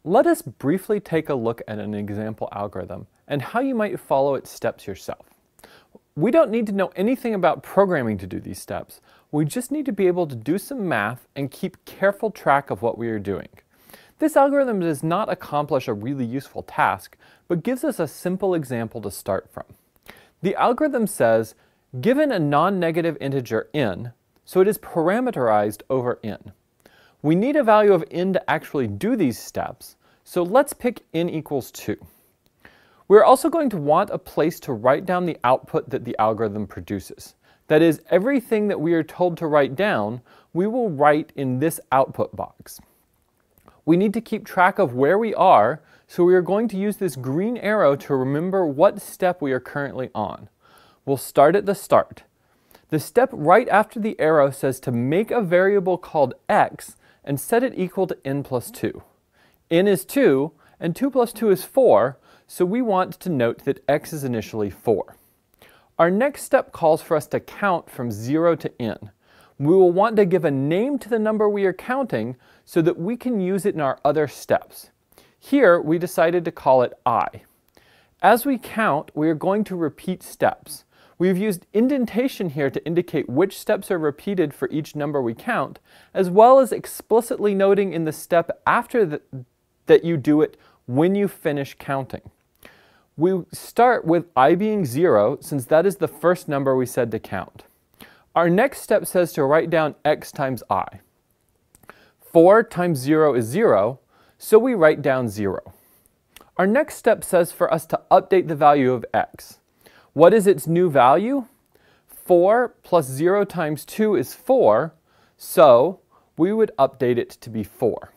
Let us briefly take a look at an example algorithm and how you might follow its steps yourself. We don't need to know anything about programming to do these steps. We just need to be able to do some math and keep careful track of what we are doing. This algorithm does not accomplish a really useful task, but gives us a simple example to start from. The algorithm says, given a non-negative integer n, so it is parameterized over n. We need a value of n to actually do these steps, so let's pick n equals 2. We're also going to want a place to write down the output that the algorithm produces. That is, everything that we are told to write down, we will write in this output box. We need to keep track of where we are, so we are going to use this green arrow to remember what step we are currently on. We'll start at the start. The step right after the arrow says to make a variable called x and set it equal to n plus 2. n is 2, and 2 plus 2 is 4, so we want to note that x is initially 4. Our next step calls for us to count from 0 to n. We will want to give a name to the number we are counting so that we can use it in our other steps. Here, we decided to call it I. As we count, we are going to repeat steps. We've used indentation here to indicate which steps are repeated for each number we count, as well as explicitly noting in the step after that you do it when you finish counting. We start with I being 0, since that is the first number we said to count. Our next step says to write down x times I. 4 times 0 is 0, so we write down 0. Our next step says for us to update the value of x. What is its new value? 4 plus 0 times 2 is 4, so we would update it to be 4.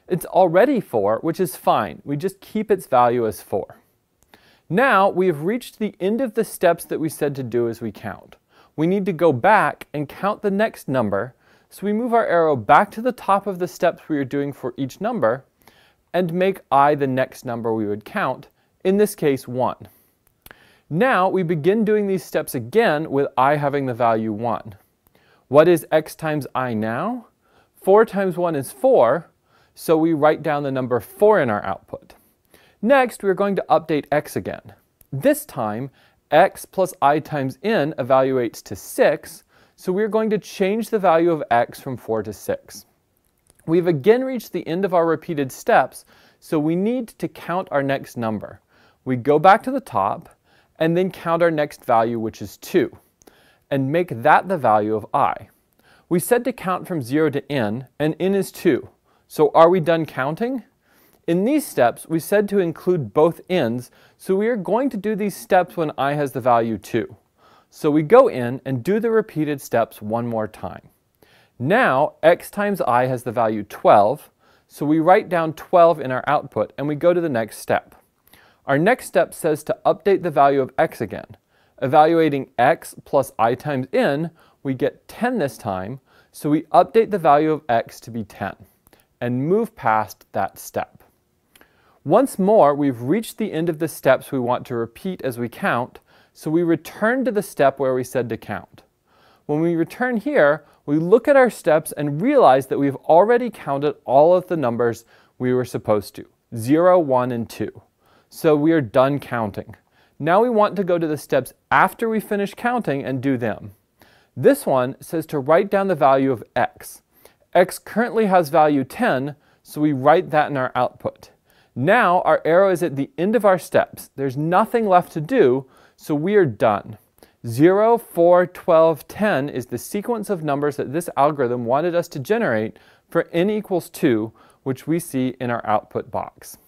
It's already 4, which is fine. We just keep its value as 4. Now we have reached the end of the steps that we said to do as we count. We need to go back and count the next number, so we move our arrow back to the top of the steps we are doing for each number and make I the next number we would count, in this case 1. Now we begin doing these steps again with I having the value 1. What is x times I now? 4 times 1 is 4, so we write down the number 4 in our output. Next, we're going to update x again. This time, x plus I times n evaluates to 6, so we're going to change the value of x from 4 to 6. We've again reached the end of our repeated steps, so we need to count our next number. We go back to the top, and then count our next value, which is 2, and make that the value of I. We said to count from 0 to n, and n is 2. So are we done counting? In these steps, we said to include both n's, so we are going to do these steps when I has the value 2. So we go in and do the repeated steps one more time. Now, x times I has the value 12, so we write down 12 in our output, and we go to the next step. Our next step says to update the value of x again. Evaluating x plus I times n, we get 10 this time, so we update the value of x to be 10, and move past that step. Once more, we've reached the end of the steps we want to repeat as we count, so we return to the step where we said to count. When we return here, we look at our steps and realize that we've already counted all of the numbers we were supposed to, 0, 1, and 2. So we are done counting. Now we want to go to the steps after we finish counting and do them. This one says to write down the value of x. X currently has value 10, so we write that in our output. Now our arrow is at the end of our steps. There's nothing left to do, so we are done. 0, 4, 12, 10 is the sequence of numbers that this algorithm wanted us to generate for n equals 2, which we see in our output box.